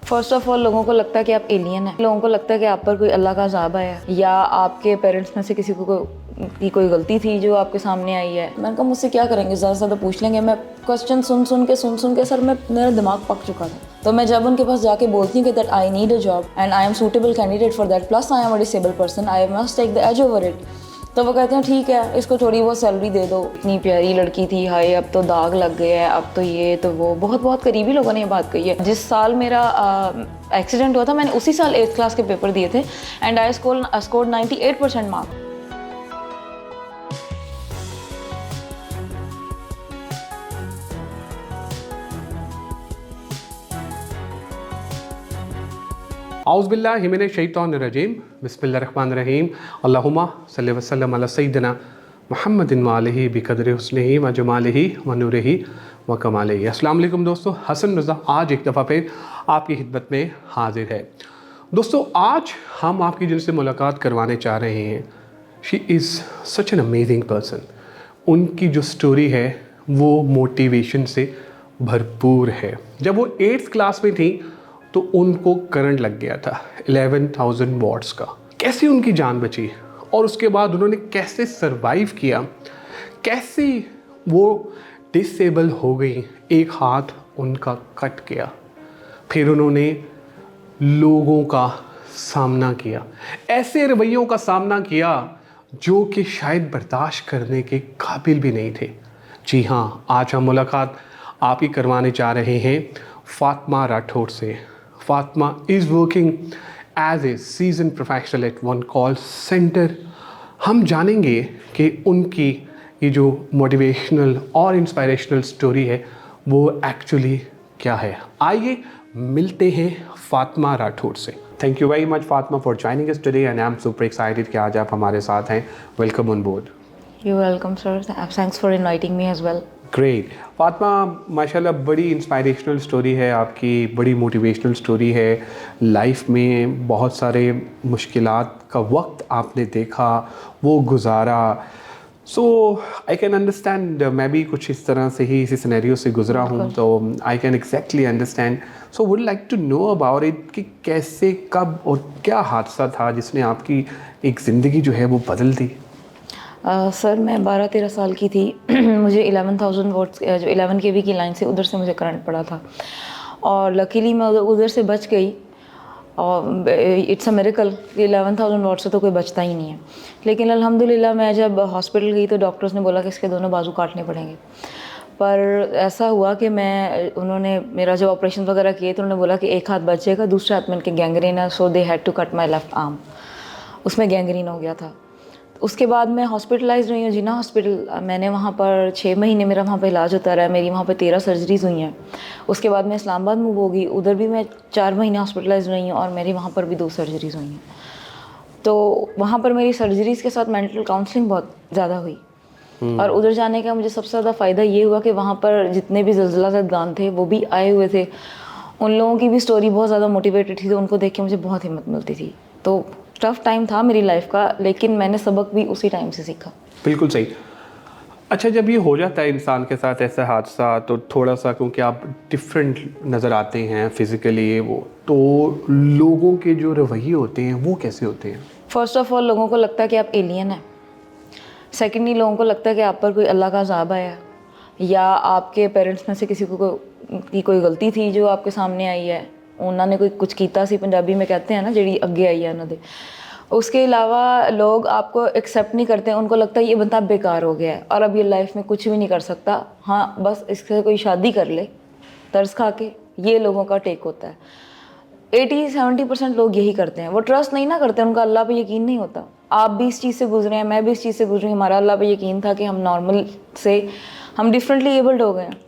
First of all लोगों को लगता है कि आप एलियन हैं, लोगों को लगता है कि आप पर कोई अल्लाह का अज़ाब आया है या आपके पेरेंट्स में से किसी को की कोई गलती थी जो आपके सामने आई है। मैंने कहा मुझसे क्या करेंगे, ज़्यादा से ज़्यादा पूछ लेंगे। मैं क्वेश्चन सुन के सर मेरा दिमाग पक चुका था। तो मैं जब उनके पास जाके बोलती हूँ कि that I need a job and I am suitable candidate for that, plus I am a disable person, I must take the edge over it. तो वो कहते हैं ठीक है, इसको थोड़ी बहुत सैलरी दे दो। इतनी प्यारी लड़की थी, हाय अब तो दाग लग गया है, अब तो ये तो वो। बहुत करीबी लोगों ने ये बात कही है। जिस साल मेरा एक्सीडेंट हुआ था, मैंने उसी साल 8th क्लास के पेपर दिए थे एंड आई स्कोर्ड 98% मार्क्स। औज़ुबिल्लाहि मिनश शैतानिर्रजीम, बिस्मिल्लाहिर्रहमानिर्रहीम, अल्लाहुम्मा सल्लि व सल्लिम अला सय्यिदिना मुहम्मदिन व आलिहि बिक़द्रि हुस्निही व जमालिही व नूरिही व कमालिही। अस्सलाम वालेकुम दोस्तों, हसन रज़ा आज एक दफ़ा फिर आपकी खिदमत में हाजिर है। दोस्तों, आज हम आपकी जिनसे मुलाकात करवाने चाह रहे हैं, she is such an amazing person. उनकी जो स्टोरी है वो मोटिवेशन से भरपूर है। जब वो 8th क्लास में थी तो उनको करंट लग गया था 11,000 वॉट्स का। कैसे उनकी जान बची और उसके बाद उन्होंने कैसे सरवाइव किया, कैसे वो डिसेबल हो गई, एक हाथ उनका कट गया, फिर उन्होंने लोगों का सामना किया, ऐसे रवैयों का सामना किया जो कि शायद बर्दाश्त करने के काबिल भी नहीं थे। जी हाँ, आज हम मुलाकात आप ही करवाने जा रहे हैं फातिमा राठौर से। Fatima is working as a season professional at one call centre. हम जानेंगे कि उनकी ये जो मोटिवेशनल और इंस्पायरेशनल स्टोरी है वो एक्चुअली क्या है। आइए मिलते हैं फातिमा राठौर से। Thank you very much Fatima for joining us today and I am super excited कि आज आप हमारे साथ हैं। Welcome on board. You welcome sir, thanks for inviting me as well. Great. Fatima, माशाल्लाह बड़ी इंस्पायरेशनल स्टोरी है आपकी, बड़ी मोटिवेशनल स्टोरी है। लाइफ में बहुत सारे मुश्किलात का वक्त आपने देखा, वो गुजारा। सो आई कैन अंडरस्टैंड, मैं भी कुछ इस तरह से ही इसी सिनेरियो से गुजरा हूँ, तो I can exactly understand. So would like to know about it कि कैसे, कब और क्या हादसा था जिसने आपकी एक ज़िंदगी जो है वो बदल दी। सर मैं 12-13 साल की थी। मुझे 11,000 वोट्स जो 11 kV की लाइन से उधर से मुझे करंट पड़ा था और लकीली मैं उधर से बच गई। और इट्स अ मिरेकल, 11,000 वोट से तो कोई बचता ही नहीं है। लेकिन अल्हम्दुलिल्लाह मैं जब हॉस्पिटल गई तो डॉक्टर्स ने बोला कि इसके दोनों बाजू काटने पड़ेंगे। पर ऐसा हुआ कि उन्होंने मेरा जब ऑपरेशन वगैरह किए तो उन्होंने बोला कि एक हाथ बच जाएगा, दूसरे हाथ में इनके गैंग्रीन है, so they had to cut my left arm. उसमें गैंग्रीन हो गया था। उसके बाद मैं हॉस्पिटलाइज रही हूँ जिना हॉस्पिटल। मैंने वहाँ पर 6 महीने मेरा वहाँ पर इलाज होता रहा। मेरी वहाँ पर 13 सर्जरीज़ हुई हैं। उसके बाद मैं इस्लामाबाद मूव हो गई, उधर भी मैं 4 महीने हॉस्पिटलाइज रही हूँ और मेरी वहाँ पर भी 2 सर्जरीज़ हुई हैं। तो वहाँ पर मेरी सर्जरीज़ के साथ मेंटल काउंसलिंग बहुत ज़्यादा हुई। और उधर जाने का मुझे सबसे ज़्यादा फ़ायदा ये हुआ कि वहाँ पर जितने भी ज़लज़ला ज़दगान थे वो भी आए हुए थे। उन लोगों की भी स्टोरी बहुत ज़्यादा मोटिवेटेड थी, तो उनको देख के मुझे बहुत हिम्मत मिलती थी। तो टफ टाइम था मेरी लाइफ का, लेकिन मैंने सबक भी उसी टाइम से सीखा। बिल्कुल सही। अच्छा, जब ये हो जाता है इंसान के साथ ऐसा हादसा, तो थोड़ा सा, क्योंकि आप डिफरेंट नज़र आते हैं फिज़िकली, वो तो लोगों के जो रवैये होते हैं वो कैसे होते हैं? फर्स्ट ऑफ ऑल लोगों को लगता है कि आप एलियन हैं। सेकेंडली लोगों को लगता है कि आप पर कोई अल्लाह का अज़ाब आया है या आपके पेरेंट्स में से किसी की कोई गलती थी जो आपके सामने आई है। उन्होंने कोई कुछ कीता सी, पंजाबी में कहते हैं ना, जड़ी अगे आई है उन्होंने। उसके अलावा लोग आपको एक्सेप्ट नहीं करते, उनको लगता है ये बंदा बेकार हो गया है और अब ये लाइफ में कुछ भी नहीं कर सकता। हाँ, बस इससे कोई शादी कर ले तर्स खा के, ये लोगों का टेक होता है। 80-70% लोग यही करते हैं। वो ट्रस्ट नहीं ना करते, उनका अल्लाह पे यकीन नहीं होता। आप भी इस चीज़ से गुजरे हैं, मैं भी इस चीज़ से गुजरी। हमारा अल्लाह पे यकीन था कि हम नॉर्मल से हम डिफरेंटली एबल्ड हो गए हैं।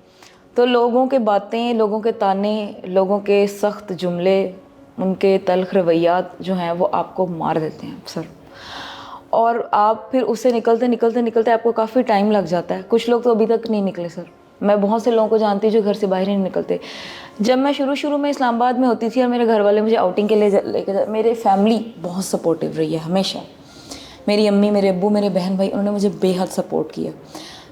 तो लोगों के बातें, लोगों के ताने, लोगों के सख्त जुमले, उनके तल्ख रवैयात जो हैं वो आपको मार देते हैं अक्सर। और आप फिर उससे निकलते आपको काफ़ी टाइम लग जाता है। कुछ लोग तो अभी तक नहीं निकले सर। मैं बहुत से लोगों को जानती हूँ जो घर से बाहर ही नहीं निकलते। जब मैं शुरू में इस्लामाबाद में होती थी और मेरे घर वाले मुझे आउटिंग के लिए लेकर, मेरे फैमिली बहुत सपोर्टिव रही है हमेशा। मेरी अम्मी, मेरे अब्बू, मेरे बहन भाई, उन्होंने मुझे बेहद सपोर्ट किया।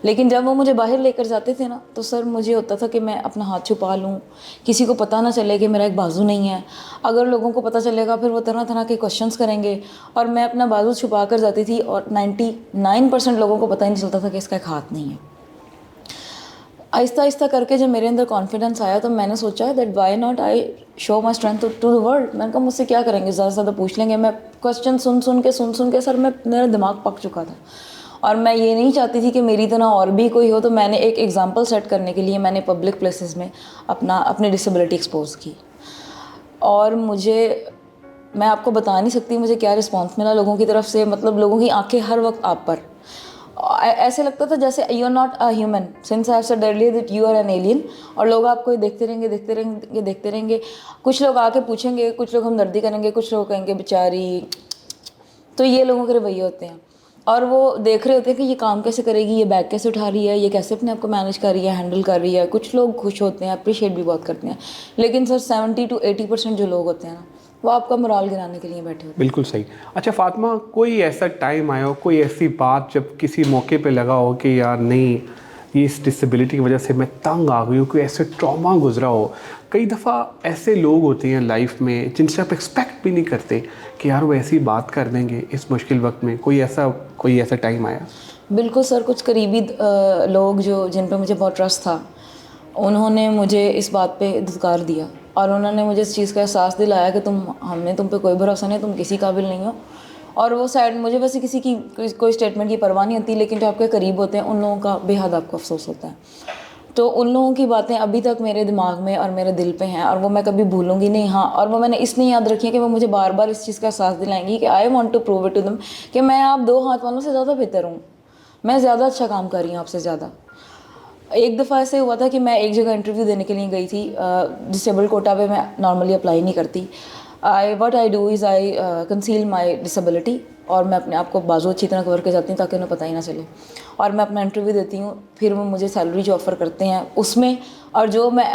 लेकिन जब वो मुझे बाहर लेकर जाते थे ना, तो सर मुझे होता था कि मैं अपना हाथ छुपा लूँ, किसी को पता ना चले कि मेरा एक बाजू नहीं है। अगर लोगों को पता चलेगा फिर वो तरह तरह के क्वेश्चंस करेंगे, और मैं अपना बाजू छुपा कर जाती थी और 99% लोगों को पता ही नहीं चलता था कि इसका एक हाथ नहीं है। आहिस्ता आहिस्ता करके जब मेरे अंदर कॉन्फिडेंस आया तो मैंने सोचा that why not I show my strength to the world. मैंने कहा मुझसे क्या करेंगे, ज़्यादा से ज़्यादा पूछ लेंगे। मैं क्वेश्चन सुन सुन के सर मेरा दिमाग पक चुका था, और मैं ये नहीं चाहती थी कि मेरी तरह और भी कोई हो। तो मैंने एक एग्जांपल सेट करने के लिए मैंने पब्लिक प्लेसेस में अपनी डिसेबिलिटी एक्सपोज की, और मैं आपको बता नहीं सकती मुझे क्या रिस्पांस मिला लोगों की तरफ से। मतलब लोगों की आंखें हर वक्त आप पर, ऐसे लगता था जैसे you are not a human since I have said earlier that you are an alien, और लोग आपको देखते रहेंगे। कुछ लोग आके पूछेंगे, कुछ लोग हमदर्दी करेंगे, कुछ लोग कहेंगे बेचारी। तो ये लोगों के रवैये होते हैं, और वो देख रहे होते हैं कि ये काम कैसे करेगी, ये बैग कैसे उठा रही है, ये कैसे अपने आप को मैनेज कर रही है, हैंडल कर रही है। कुछ लोग खुश होते हैं, अप्रिशिएट भी बहुत करते हैं, लेकिन सर 70 to 80% जो लोग होते हैं ना, वो आपका मोराल गिराने के लिए बैठे होते हैं। बिल्कुल सही। अच्छा फ़ातिमा, कोई ऐसा टाइम आया हो, कोई ऐसी बात जब किसी मौके पे लगा हो कि यार नहीं, ये इस डिसेबिलिटी की वजह से मैं तंग आ गई हूँ, कोई ऐसे ट्रॉमा गुजरा हो? कई दफ़ा ऐसे लोग होते हैं लाइफ में जिनसे आप एक्सपेक्ट भी नहीं करते कि यार वो ऐसी बात कर देंगे इस मुश्किल वक्त में। कोई ऐसा टाइम आया? बिल्कुल सर, कुछ करीबी लोग जिन पर मुझे बहुत ट्रस्ट था, उन्होंने मुझे इस बात पे धिक्कार दिया, और उन्होंने मुझे इस चीज़ का एहसास दिलाया कि हमने तुम पे कोई भरोसा नहीं, तुम किसी काबिल नहीं हो। और वो साइड मुझे वैसे किसी की कोई स्टेटमेंट की परवाह नहीं होती, लेकिन जो आपके करीब होते हैं उन लोगों का बेहद आपको अफसोस होता है। तो उन लोगों की बातें अभी तक मेरे दिमाग में और मेरे दिल पे हैं, और वो मैं कभी भूलूंगी नहीं। हाँ, और वो मैंने इसलिए याद रखी है कि वो मुझे बार बार इस चीज़ का एहसास दिलाएंगी कि I want to prove it to them कि मैं आप दो हाथ वालों से ज़्यादा बेहतर हूँ, मैं ज़्यादा अच्छा काम कर रही हूँ आपसे ज़्यादा। एक दफ़ा ऐसे हुआ था कि मैं एक जगह इंटरव्यू देने के लिए गई थी। डिसेबल कोटा पे मैं नॉर्मली अप्लाई नहीं करती। What I do is I conceal my disability, और मैं अपने आप को बाजू अच्छी तरह कवर कर जाती हूँ ताकि उन्हें पता ही ना चले, और मैं अपना इंटरव्यू देती हूँ। फिर वो मुझे सैलरी जो ऑफ़र करते हैं उसमें, और जो मैं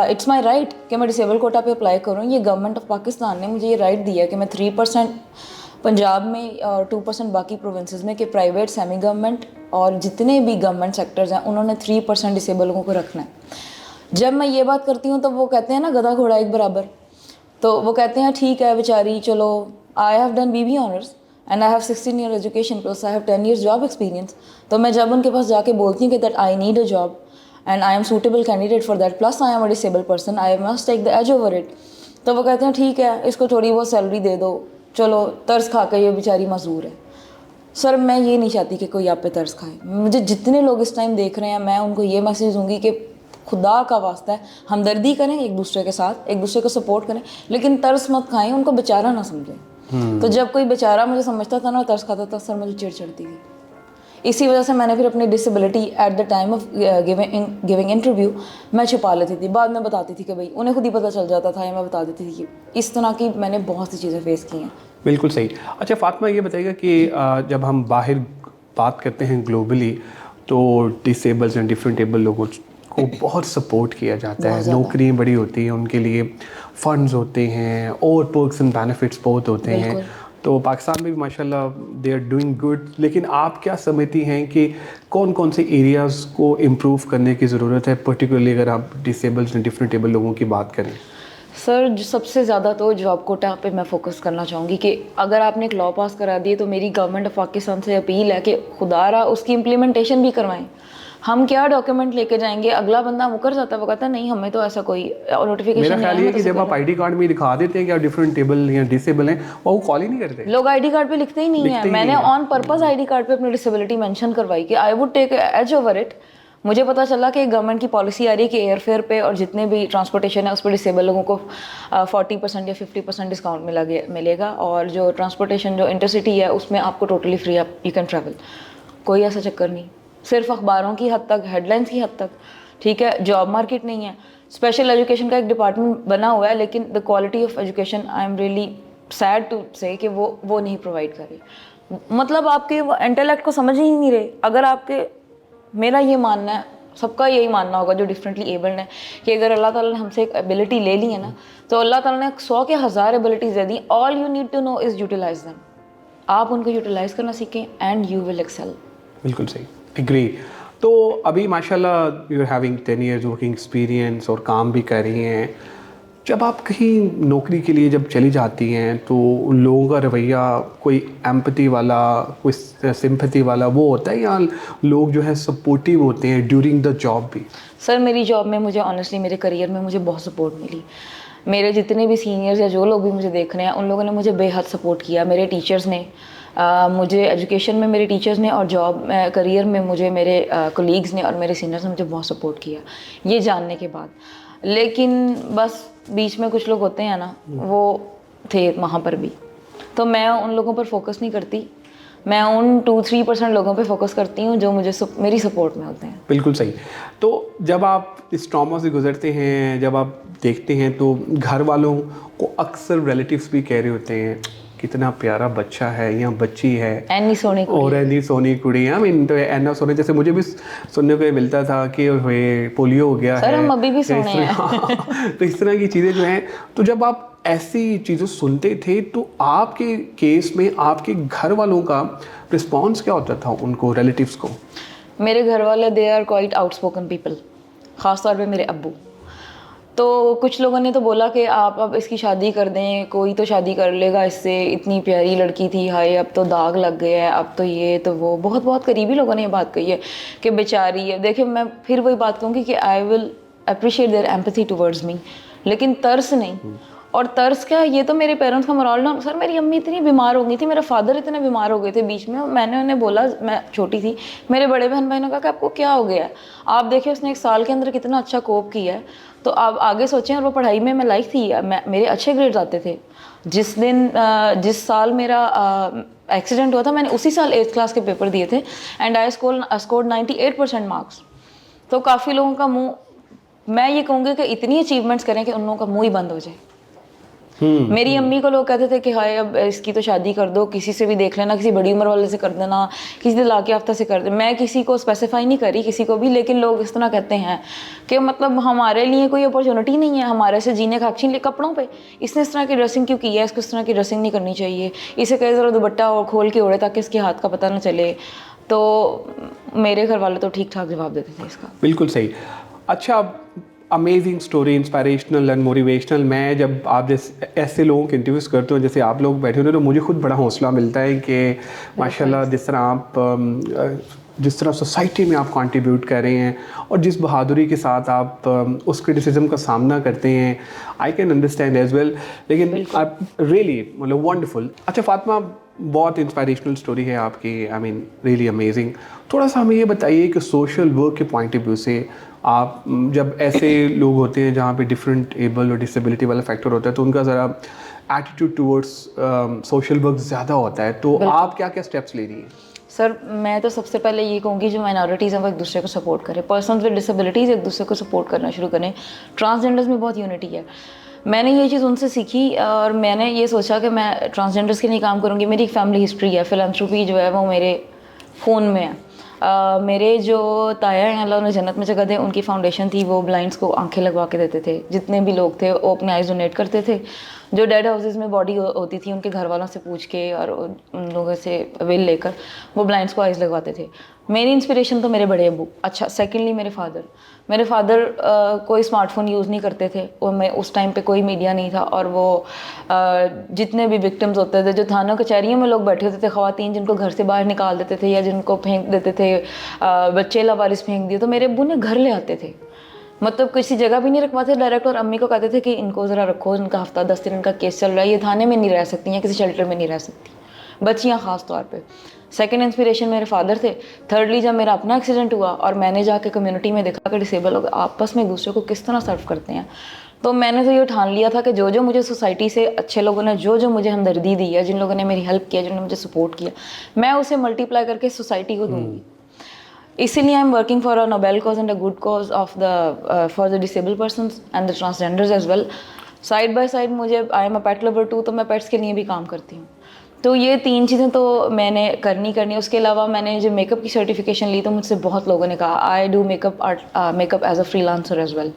इट्स माई राइट कि मैं डिसेबल कोटा पे अप्लाई करूँ। ये गवर्नमेंट ऑफ पाकिस्तान ने मुझे ये राइट दिया कि मैं 3% पंजाब में और 2% बाकी प्रोविंसेस में, कि प्राइवेट, सेमी गवर्नमेंट और जितने भी गवर्नमेंट सेक्टर्स हैं उन्होंने 3% डिसेबल लोगों को रखना है। जब मैं ये बात करती हूँ तो वो कहते हैं ना, गधा घोड़ा एक बराबर। तो वो कहते हैं ठीक है बेचारी, चलो I have done BB honours and I have 16 year education plus I have 10 years job experience. तो मैं जब उनके पास जाके बोलती हूँ कि that I need a job and I am suitable candidate for that plus I am a disable person, I must take the edge over it, तो वो कहते हैं ठीक है, इसको थोड़ी बहुत सैलरी दे दो, चलो तर्स खा के ये बेचारी मजदूर है। सर मैं ये नहीं चाहती कि कोई आप पे तर्स खाए। मुझे जितने लोग इस टाइम देख रहे हैं, मैं उनको ये मैसेज दूंगी कि खुदा का वास्ता है, हमदर्दी करें एक दूसरे के साथ, एक दूसरे को सपोर्ट करें, लेकिन तर्स मत खाएं, उनको बेचारा ना समझें। तो जब कोई बेचारा मुझे समझता था ना और तर्स खाता था, सर मुझे चिढ़ चढ़ती थी। इसी वजह से मैंने फिर अपनी disability at the time of giving interview मैं छुपा लेती थी। बाद में बताती थी कि भाई उन्हें खुद ही पता चल जाता था, या मैं बता देती थी कि इस तरह की मैंने बहुत सी चीज़ें फेस की हैं। बिल्कुल सही। अच्छा फ़ातिमा, ये बताइएगा कि जब हम बाहर बात करते हैं ग्लोबली, तो डिसेबल्स एंड डिफरेंट एबल लोगों को बहुत सपोर्ट किया जाता है, नौकरियाँ बड़ी होती हैं उनके लिए, फ़ंड्स होते हैं और पर्क्स एंड बेनिफिट्स बहुत होते हैं। तो पाकिस्तान में भी माशाल्लाह दे आर डूइंग गुड। लेकिन आप क्या समझती हैं कि कौन कौन से एरियाज़ को इम्प्रूव करने की ज़रूरत है, पर्टिकुलरली अगर आप डिसेबल्स एंड डिफरेंट एबल लोगों की बात करें? सर जो सबसे ज़्यादा तो जॉब कोटा पे मैं फोकस करना चाहूँगी कि अगर आपने एक लॉ पास करा दिए तो मेरी गवर्नमेंट ऑफ पाकिस्तान से अपील है कि खुदारा उसकी इम्प्लीमेंटेशन भी करवाएं। हम क्या डॉक्यूमेंट लेके जाएंगे, अगला बंदा मुकर जाता है, वो कहता है नहीं हमें तो ऐसा कोई नोटिफिकेशन मेरा नहीं ख्याल है। ये है कि जब आप आईडी कार्ड में दिखा देते हैं कि आप डिफरेंट टेबल या डिसेबल हैं, वो कॉल ही नहीं करते। लोग आईडी कार्ड पे लिखते ही नहीं है। मैंने ऑन पर्पस आईडी कार्ड पे अपनी डिसेबिलिटी मेंशन करवाई कि I would take edge over it. मुझे पता चला कि गवर्नमेंट की पॉलिसी आ रही है कि एयरफेयर पे और जितने भी ट्रांसपोर्टेशन है उस पर डिसेबल लोगों को 40% या 50% डिस्काउंट मिलेगा, और जो ट्रांसपोर्टेशन जो इंटरसिटी है उसमें आपको टोटली फ्री, आप यू कैन ट्रैवल। कोई ऐसा चक्कर नहीं, सिर्फ अखबारों की हद तक, हेडलाइंस की हद तक, ठीक है। जॉब मार्केट नहीं है। स्पेशल एजुकेशन का एक डिपार्टमेंट बना हुआ है, लेकिन the quality of education I am really sad to say कि वो नहीं प्रोवाइड कर रही। मतलब आपके वो इंटेलेक्ट को समझ ही नहीं रहे। अगर आपके, मेरा ये मानना है, सबका यही मानना होगा जो डिफरेंटली एबल्ड है, कि अगर अल्लाह ताला ने हमसे एक एबिलिटी ले ली है ना, तो अल्लाह ताला ने 100 के 1000 एबिलिटीज दे दी। All you need to know is utilize them. आप उनको यूटिलाइज करना सीखें एंड यू विल एक्सेल। बिल्कुल सही। एग्री। तो अभी माशाल्लाह you are having 10 years working experience और काम भी कर रही हैं। जब आप कहीं नौकरी के लिए जब चली जाती हैं तो उन लोगों का रवैया कोई एम्पैथी वाला, कोई सिंपैथी वाला वो होता है, या लोग जो है सपोर्टिव होते हैं ड्यूरिंग द जॉब भी? सर मेरी जॉब में मुझे ऑनेस्टली मेरे करियर में मुझे बहुत सपोर्ट मिली। मेरे जितने भी सीनियर्स या जो लोग भी मुझे देख रहे हैं उन लोगों ने मुझे बेहद सपोर्ट किया। मेरे टीचर्स ने मुझे एजुकेशन में, मेरे टीचर्स ने, और जॉब करियर में मुझे मेरे कोलीग्स ने और मेरे सीनियर्स ने मुझे बहुत सपोर्ट किया ये जानने के बाद। लेकिन बस बीच में कुछ लोग होते हैं ना, वो थे वहाँ पर भी, तो मैं उन लोगों पर फोकस नहीं करती। मैं उन 2-3% लोगों पे फोकस करती हूँ जो मुझे मेरी सपोर्ट में होते हैं। बिल्कुल सही। तो जब आप इस ट्रॉमा से गुजरते हैं, जब आप देखते हैं, तो घर वालों को अक्सर रिलेटिव्स भी कह रहे होते हैं कितना प्यारा बच्चा है या बच्ची है, एनी सोनी कुड़ी। और एनी सोनी कुड़ी। आई मीन तो एना सोनी, जैसे मुझे भी सुनने को मिलता था कि पोलियो हो गया है। सर हम अभी भी सोने हैं। तो इस तरह की चीज़ें जो हैं, तो जब आप ऐसी चीज़ें सुनते थे तो आपके केस में आपके घर वालों का रिस्पॉन्स क्या होता था उनको, रिलेटिव्स को? मेरे घर वाले they are quite outspoken people, ख़ास तौर पे मेरे अब्बू। तो कुछ लोगों ने तो बोला कि आप अब इसकी शादी कर दें, कोई तो शादी कर लेगा इससे, इतनी प्यारी लड़की थी, हाय अब तो दाग लग गया है, अब तो ये तो वो। बहुत बहुत करीबी लोगों ने ये बात कही है कि बेचारी है। देखिए मैं फिर वही बात कहूँगी कि I will appreciate their empathy towards me, लेकिन तरस नहीं। और तर्स क्या, ये तो मेरे पेरेंट्स का मोरल ना। सर मेरी अम्मी इतनी बीमार हो गई थी, मेरा फादर इतने बीमार हो गए थे बीच में, मैंने उन्हें बोला, मैं छोटी थी, मेरे बड़े बहन भाई ने कहा कि आपको क्या हो गया है? आप देखिए उसने 1 साल के अंदर कितना अच्छा कोप किया है, तो आप आगे सोचें। और वो पढ़ाई में मैं लाइक थी, मेरे अच्छे ग्रेड्स आते थे। जिस साल मेरा एक्सीडेंट हुआ था, मैंने उसी साल 8th क्लास के पेपर दिए थे एंड आई स्कोर्ड 98% मार्क्स। तो काफ़ी लोगों का मुँह, मैं ये कहूँगी कि इतनी अचीवमेंट्स करें कि उन लोगों का मुँह ही बंद हो जाए। मेरी अम्मी को लोग कहते थे कि हाय अब इसकी तो शादी कर दो, किसी से भी देख लेना, किसी बड़ी उम्र वाले से कर देना, किसी दिल के आफ्ता से कर दे। मैं किसी को स्पेसिफाई नहीं करी किसी को भी, लेकिन लोग इस तरह कहते हैं कि मतलब हमारे लिए कोई अपॉर्चुनिटी नहीं है, हमारे से जीने का हक छीन ले। कपड़ों पे इसने इस तरह की ड्रेसिंग क्यों की है, इसको इस तरह की ड्रेसिंग नहीं करनी चाहिए, इसे कई ज़रा दुपट्टा और खोल के ओढ़े ताकि इसके हाथ का पता ना चले। तो मेरे घर वाले तो ठीक ठाक जवाब देते थे इसका। बिल्कुल सही। अच्छा, amazing story, inspirational and motivational. मैं जब आप जैसे ऐसे लोगों के इंटरव्यूज़ करते हो जैसे आप लोग बैठे होते हो, तो मुझे खुद बड़ा हौसला मिलता है कि माशाल्लाह जिस तरह सोसाइटी में आप कंट्रीब्यूट कर रहे हैं और जिस बहादुरी के साथ आप उस क्रिटिसिज्म का सामना करते हैं, I can understand as well. लेकिन आप रियली मतलब वंडरफुल। अच्छा फातिमा, बहुत इंस्पिरेशनल स्टोरी है आपकी, आई मीन रियली अमेजिंग। थोड़ा सा हमें ये बताइए कि सोशल वर्क के पॉइंट ऑफ व्यू से आप जब ऐसे लोग होते हैं जहाँ पे डिफरेंट एबल और डिसेबिलिटी वाला फैक्टर होता है, तो उनका ज़रा एटीट्यूड टुवर्ड्स सोशल वर्क ज़्यादा होता है, तो आप क्या क्या स्टेप्स ले रही हैं? सर मैं तो सबसे पहले ये कहूँगी जो माइनॉरिटीज़ हैं वो एक दूसरे को सपोर्ट करें, पर्सन्स विद डिसेबिलिटीज़ एक दूसरे को सपोर्ट करना शुरू करें। ट्रांसजेंडर्स में बहुत यूनिटी है, मैंने ये चीज़ उनसे सीखी और मैंने ये सोचा कि मैं ट्रांसजेंडर्स के लिए काम करूँगी। मेरी एक फैमिली हिस्ट्री है, फिलैंथ्रोपी जो है वो मेरे फ़ोन में है। मेरे जो ताया हैं अल्लाह उन्हें जन्नत में जगह दे, उनकी फाउंडेशन थी, वो ब्लाइंड्स को आंखें लगवा के देते थे। जितने भी लोग थे वो अपने आइज़ डोनेट करते थे। जो डेड हाउसेस में बॉडी होती थी उनके घर वालों से पूछ के और उन लोगों से वेल लेकर वो ब्लाइंड्स को आइज़ लगवाते थे। मेरी इंस्पिरेशन तो मेरे बड़े अब्बू। अच्छा, सेकेंडली मेरे फादर कोई स्मार्टफोन यूज़ नहीं करते थे, और मैं उस टाइम पे कोई मीडिया नहीं था, और वो जितने भी विक्टिम्स होते थे, जो थानों कचहरियों में लोग बैठे होते थे, ख़वातीन जिनको घर से बाहर निकाल देते थे या जिनको फेंक देते थे, बच्चे लावारिस फेंक दिए, तो मेरे अब्बू ने घर ले आते थे। मतलब किसी जगह भी नहीं रखवाते डायरेक्ट, और अम्मी को कहते थे कि इनको ज़रा रखो, इनका हफ्ता 10 दिन इनका केस चल रहा है, ये थाने में नहीं रह सकती या किसी शेल्टर में नहीं रह सकती, बच्चियाँ ख़ास तौर पे। सेकंड इंस्पिरेशन मेरे फादर थे। थर्डली जब मेरा अपना एक्सीडेंट हुआ और मैंने जाके कम्युनिटी में देखा कि डिसेबल लोग आपस में एक दूसरे को किस तरह सर्व करते हैं, तो मैंने तो ये ठान लिया था कि जो जो मुझे सोसाइटी से अच्छे लोगों ने जो जो मुझे हमदर्दी दी है, जिन लोगों ने मेरी हेल्प किया, जिन्होंने मुझे सपोर्ट किया, मैं उसे मल्टीप्लाई करके सोसाइटी को दूँगी। इसीलिए I am working for a noble cause and a good cause of the for the disable persons and the transgenders as well. Side by side मुझे I am a pet lover too, तो मैं pets के लिए भी काम करती हूँ। तो ये 3 चीज़ें तो मैंने करनी। उसके अलावा मैंने जो मेकअप की सर्टिफिकेशन ली तो मुझसे बहुत लोगों ने कहा I do makeup as a freelancer as well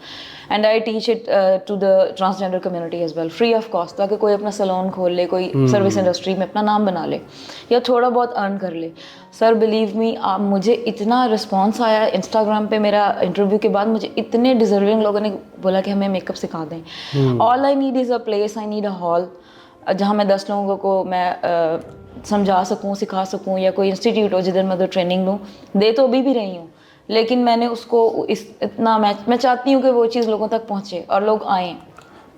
and I teach it to the transgender community as well free of cost, ताकि कोई अपना सैलून खोल ले, कोई सर्विस इंडस्ट्री में अपना नाम बना ले या थोड़ा बहुत अर्न कर ले। सर बिलीव मी, मुझे इतना रिस्पॉन्स आया इंस्टाग्राम पे, मेरा इंटरव्यू के बाद मुझे इतने डिजर्विंग लोगों ने बोला कि हमें मेकअप सिखा दें। All I need is a place, I need a hall जहाँ मैं 10 लोगों को मैं समझा सकूँ, सिखा सकूँ, या कोई इंस्टीट्यूट हो जिधर मैं उधर ट्रेनिंग लूँ। दे तो अभी भी रही हूँ, लेकिन मैंने उसको इतना मैं चाहती हूँ कि वो चीज़ लोगों तक पहुँचे और लोग आएँ।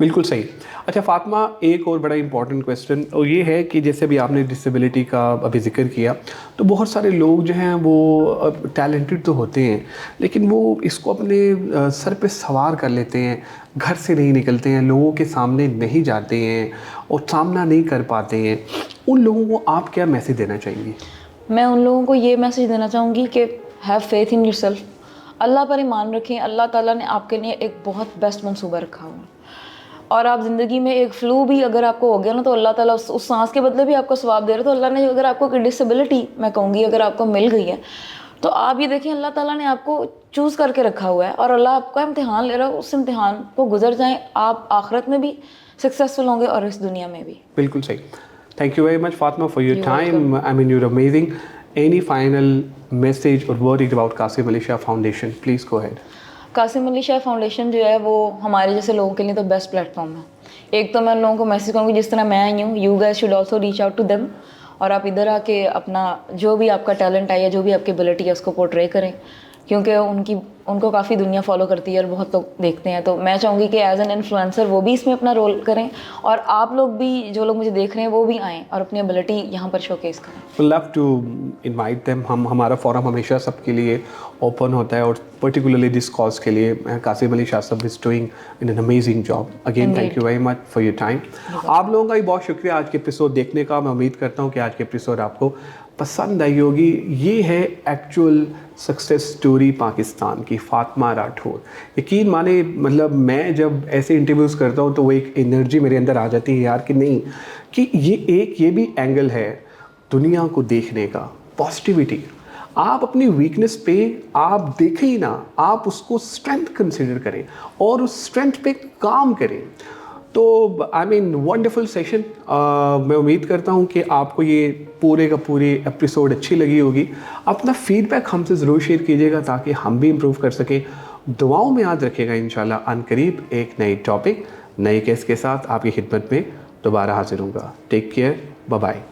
बिल्कुल सही। अच्छा फ़ातिमा, एक और बड़ा इंपॉर्टेंट क्वेश्चन और ये है कि जैसे अभी आपने डिसेबिलिटी का अभी जिक्र किया, तो बहुत सारे लोग जो हैं वो टैलेंटेड तो होते हैं, लेकिन वो इसको अपने सर पे सवार कर लेते हैं, घर से नहीं निकलते हैं, लोगों के सामने नहीं जाते हैं और सामना नहीं कर पाते हैं। उन लोगों को आप क्या मैसेज देना चाहेंगी? मैं उन लोगों को ये मैसेज देना चाहूँगी कि हैव फेथ इन योरसेल्फ, अल्लाह पर ईमान रखें। अल्लाह ताला ने आपके लिए एक बहुत बेस्ट मंसूबा रखा हुआ है, और आप ज़िंदगी में एक फ्लू भी अगर आपको हो गया ना, तो अल्लाह ताला उस सांस के बदले भी आपको सवाब दे रहा है। तो अल्लाह ने अगर आपको कोई डिसेबिलिटी, मैं कहूँगी, अगर आपको मिल गई है, तो आप ये देखें अल्लाह ताला ने आपको चूज़ करके रखा हुआ है और अल्लाह आपका इम्तिहान ले रहा है। उस इम्तिहान को गुजर जाएँ, आप आखिरत में भी सक्सेसफुल होंगे और इस दुनिया में भी। बिल्कुल सही। Thank you very much Fatima for your time. I mean you're amazing. Any final message और word about Qasim Ali Shah foundation, please go ahead. Qasim Ali Shah foundation जो है वो हमारे जैसे लोगों के लिए तो बेस्ट प्लेटफॉर्म है। एक तो मैं उन लोगों को मैसेज करूँगी, जिस तरह मैं आई हूँ, you guys should also reach out to them, और आप इधर आके अपना जो भी आपका टैलेंट है या जो भी आपकी एबिलिटी है उसको पोर्ट्रे करें, क्योंकि उनको काफ़ी दुनिया फॉलो करती है और बहुत लोग देखते हैं। तो मैं चाहूँगी कि एज एन इन्फ्लुएंसर वो भी इसमें अपना रोल करें, और आप लोग भी, जो लोग मुझे देख रहे हैं, वो भी आएँ और अपनी एबिलिटी यहाँ पर शोकेस करें। Love to invite them. हमारा फोरम हमेशा सबके लिए ओपन होता है, और पर्टिकुलरली दिस कॉज के लिए कासिम अली शाह साहब is doing an amazing job. Again thank you very much for your time. आप लोगों का भी बहुत शुक्रिया आज के एपिसोड देखने का। मैं उम्मीद करता हूँ कि आज के एपिसोड आपको पसंद आई होगी। ये है एक्चुअल सक्सेस स्टोरी पाकिस्तान की, फातिमा राठौर। यकीन माने, मतलब मैं जब ऐसे इंटरव्यूज़ करता हूँ तो वो एक एनर्जी मेरे अंदर आ जाती है यार, कि नहीं, कि ये भी एंगल है दुनिया को देखने का, पॉजिटिविटी। आप अपनी वीकनेस पे आप देखें ही ना, आप उसको स्ट्रेंथ कंसिडर करें और उस स्ट्रेंथ पे काम करें। तो आई मीन वंडरफुल सेशन। मैं उम्मीद करता हूँ कि आपको ये पूरे का पूरे एपिसोड अच्छी लगी होगी। अपना फीडबैक हमसे ज़रूर शेयर कीजिएगा ताकि हम भी इम्प्रूव कर सकें। दुआओं में याद रखिएगा। इंशाल्लाह अनकरीब एक नई टॉपिक, नई केस के साथ आपकी खिदमत में दोबारा हाजिर होऊंगा। Take care, bye bye.